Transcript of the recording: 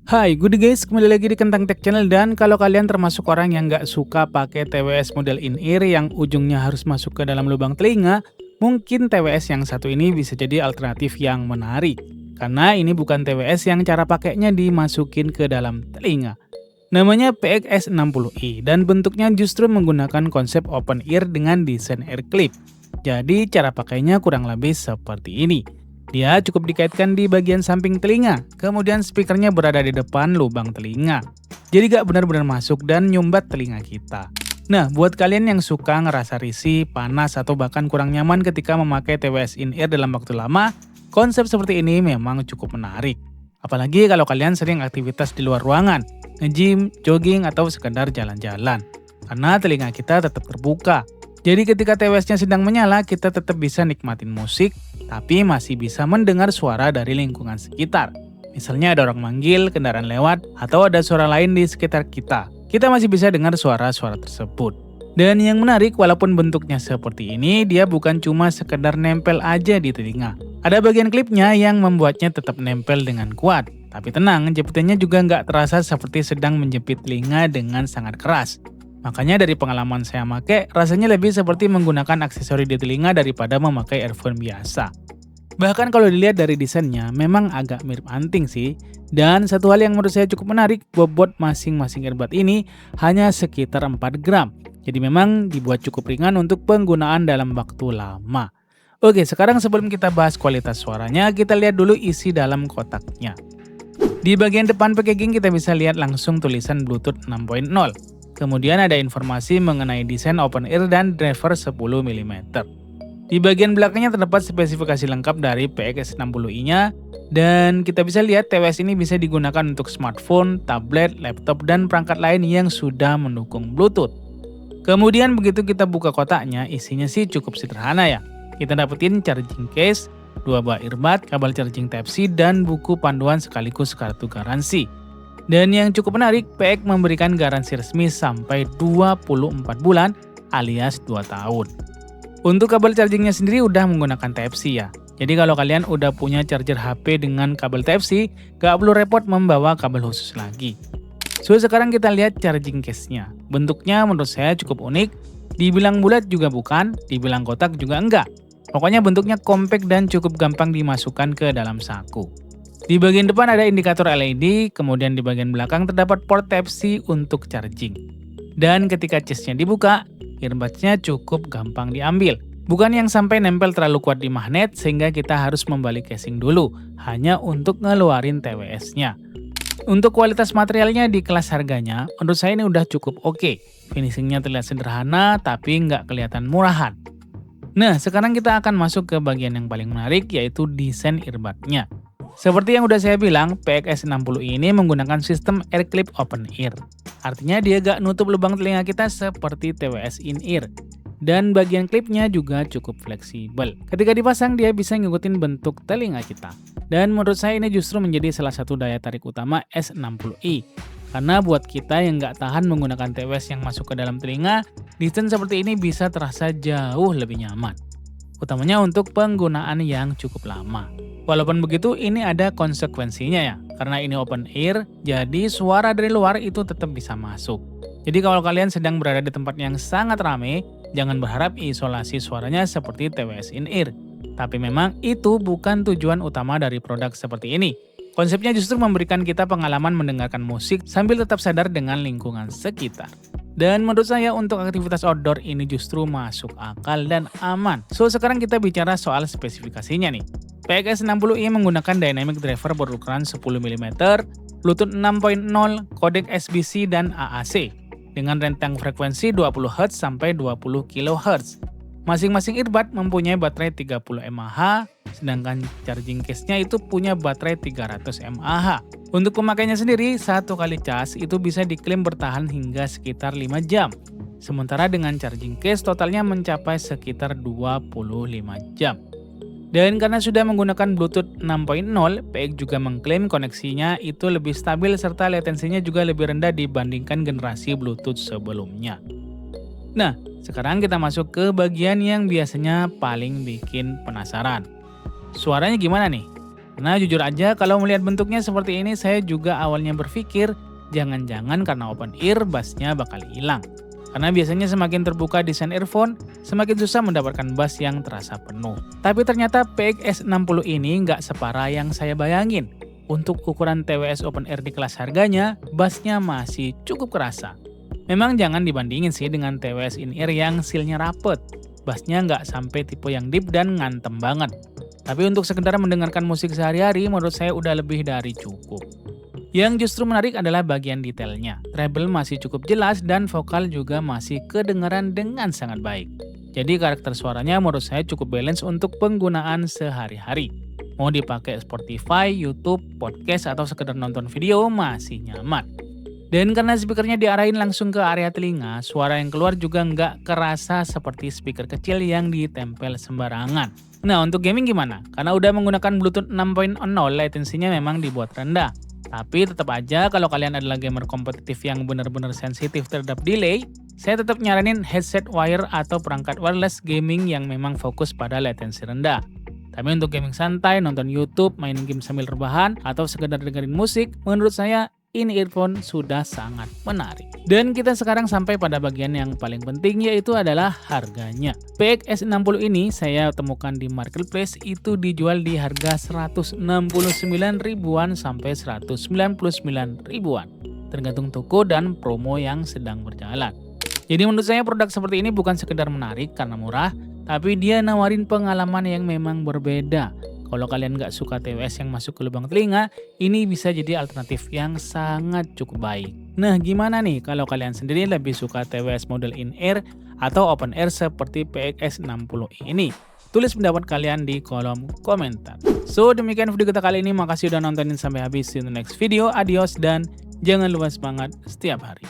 Hai, good guys, kembali lagi di Kentang Tech Channel. Dan kalau kalian termasuk orang yang nggak suka pakai TWS model in-ear yang ujungnya harus masuk ke dalam lubang telinga, mungkin TWS yang satu ini bisa jadi alternatif yang menarik. Karena ini bukan TWS yang cara pakainya dimasukin ke dalam telinga. Namanya PXS60i dan bentuknya justru menggunakan konsep open ear dengan desain air clip. Jadi cara pakainya kurang lebih seperti ini. Dia cukup dikaitkan di bagian samping telinga, kemudian speakernya berada di depan lubang telinga. Jadi gak benar-benar masuk dan nyumbat telinga kita. Nah, buat kalian yang suka ngerasa risih, panas, atau bahkan kurang nyaman ketika memakai TWS in-ear dalam waktu lama, konsep seperti ini memang cukup menarik. Apalagi kalau kalian sering aktivitas di luar ruangan, nge-gym, jogging, atau sekedar jalan-jalan. Karena telinga kita tetap terbuka. Jadi ketika TWS-nya sedang menyala, kita tetap bisa nikmatin musik, tapi masih bisa mendengar suara dari lingkungan sekitar. Misalnya ada orang manggil, kendaraan lewat, atau ada suara lain di sekitar kita. Kita masih bisa dengar suara-suara tersebut. Dan yang menarik, walaupun bentuknya seperti ini, dia bukan cuma sekedar nempel aja di telinga. Ada bagian klipnya yang membuatnya tetap nempel dengan kuat. Tapi tenang, jepitannya juga nggak terasa seperti sedang menjepit telinga dengan sangat keras. Makanya dari pengalaman saya pakai, rasanya lebih seperti menggunakan aksesori di telinga daripada memakai earphone biasa. Bahkan kalau dilihat dari desainnya, memang agak mirip anting sih. Dan satu hal yang menurut saya cukup menarik, bobot masing-masing earbud ini hanya sekitar 4 gram. Jadi memang dibuat cukup ringan untuk penggunaan dalam waktu lama. Oke, sekarang sebelum kita bahas kualitas suaranya, kita lihat dulu isi dalam kotaknya. Di bagian depan packaging kita bisa lihat langsung tulisan Bluetooth 6.0. Kemudian ada informasi mengenai desain open ear dan driver 10 mm. Di bagian belakangnya terdapat spesifikasi lengkap dari PX60i-nya, dan kita bisa lihat TWS ini bisa digunakan untuk smartphone, tablet, laptop, dan perangkat lain yang sudah mendukung Bluetooth. Kemudian begitu kita buka kotaknya, isinya sih cukup sederhana ya. Kita dapetin charging case, 2 buah earbud, kabel charging Type-C, dan buku panduan sekaligus kartu garansi. Dan yang cukup menarik, PX memberikan garansi resmi sampai 24 bulan alias 2 tahun. Untuk kabel chargingnya sendiri udah menggunakan Type-C ya. Jadi kalau kalian udah punya charger HP dengan kabel Type-C, gak perlu repot membawa kabel khusus lagi. So sekarang kita lihat charging case-nya. Bentuknya menurut saya cukup unik. Dibilang bulat juga bukan, dibilang kotak juga enggak. Pokoknya bentuknya compact dan cukup gampang dimasukkan ke dalam saku. Di bagian depan ada indikator LED, kemudian di bagian belakang terdapat port Type-C untuk charging. Dan ketika case-nya dibuka, earbuds-nya cukup gampang diambil. Bukan yang sampai nempel terlalu kuat di magnet sehingga kita harus membalik casing dulu, hanya untuk ngeluarin TWS-nya. Untuk kualitas materialnya di kelas harganya, menurut saya ini udah cukup oke. Finishingnya terlihat sederhana tapi nggak kelihatan murahan. Nah, sekarang kita akan masuk ke bagian yang paling menarik, yaitu desain earbud-nya. Seperti yang udah saya bilang, PX60i ini menggunakan sistem air clip open ear. Artinya dia gak nutup lubang telinga kita seperti TWS in-ear. Dan bagian klipnya juga cukup fleksibel. Ketika dipasang, dia bisa ngikutin bentuk telinga kita. Dan menurut saya ini justru menjadi salah satu daya tarik utama S60i. Karena buat kita yang gak tahan menggunakan TWS yang masuk ke dalam telinga, desain seperti ini bisa terasa jauh lebih nyaman. Utamanya untuk penggunaan yang cukup lama. Walaupun begitu, ini ada konsekuensinya ya. Karena ini open ear, jadi suara dari luar itu tetap bisa masuk. Jadi kalau kalian sedang berada di tempat yang sangat ramai, jangan berharap isolasi suaranya seperti TWS in-ear. Tapi memang itu bukan tujuan utama dari produk seperti ini. Konsepnya justru memberikan kita pengalaman mendengarkan musik sambil tetap sadar dengan lingkungan sekitar. Dan menurut saya untuk aktivitas outdoor ini justru masuk akal dan aman. So sekarang kita bicara soal spesifikasinya nih. PX60i menggunakan dynamic driver berukuran 10 mm, Bluetooth 6.0, kodek SBC dan AAC dengan rentang frekuensi 20 Hz sampai 20 kHz. Masing-masing earbud mempunyai baterai 30 mAh, sedangkan charging case-nya itu punya baterai 300 mAh. Untuk pemakainya sendiri, satu kali cas itu bisa diklaim bertahan hingga sekitar 5 jam. Sementara dengan charging case totalnya mencapai sekitar 25 jam. Dan karena sudah menggunakan Bluetooth 6.0, PX juga mengklaim koneksinya itu lebih stabil serta latensinya juga lebih rendah dibandingkan generasi Bluetooth sebelumnya. Nah, sekarang kita masuk ke bagian yang biasanya paling bikin penasaran. Suaranya gimana nih? Nah jujur aja kalau melihat bentuknya seperti ini saya juga awalnya berpikir jangan-jangan karena open ear bassnya bakal hilang. Karena biasanya semakin terbuka desain earphone, semakin susah mendapatkan bass yang terasa penuh. Tapi ternyata PX60 ini nggak separah yang saya bayangin. Untuk ukuran TWS open ear di kelas harganya, bassnya masih cukup kerasa. Memang jangan dibandingin sih dengan TWS in-ear yang seal-nya rapet. Bassnya nggak sampai tipe yang deep dan ngantem banget. Tapi untuk sekedar mendengarkan musik sehari-hari menurut saya udah lebih dari cukup. Yang justru menarik adalah bagian detailnya. Treble masih cukup jelas dan vokal juga masih kedengaran dengan sangat baik. Jadi karakter suaranya menurut saya cukup balance untuk penggunaan sehari-hari. Mau dipakai Spotify, YouTube, podcast, atau sekedar nonton video masih nyaman. Dan karena speakernya diarahin langsung ke area telinga, suara yang keluar juga nggak kerasa seperti speaker kecil yang ditempel sembarangan. Nah untuk gaming gimana? Karena udah menggunakan Bluetooth 6.0, latensinya memang dibuat rendah. Tapi tetap aja kalau kalian adalah gamer kompetitif yang benar-benar sensitif terhadap delay, saya tetap nyaranin headset wire atau perangkat wireless gaming yang memang fokus pada latensi rendah. Tapi untuk gaming santai, nonton YouTube, main game sambil rebahan, atau sekedar dengerin musik, menurut saya ini earphone sudah sangat menarik. Dan kita sekarang sampai pada bagian yang paling penting yaitu adalah harganya. PX60 ini saya temukan di marketplace itu dijual di harga 169 ribuan sampai 199 ribuan. Tergantung toko dan promo yang sedang berjalan. Jadi menurut saya produk seperti ini bukan sekedar menarik karena murah, tapi dia nawarin pengalaman yang memang berbeda. Kalau kalian nggak suka TWS yang masuk ke lubang telinga, ini bisa jadi alternatif yang sangat cukup baik. Nah gimana nih kalau kalian sendiri lebih suka TWS model in-ear atau open ear seperti PX60 ini? Tulis pendapat kalian di kolom komentar. So demikian video kita kali ini, makasih udah nontonin sampai habis. See you in the next video, adios dan jangan lupa semangat setiap hari.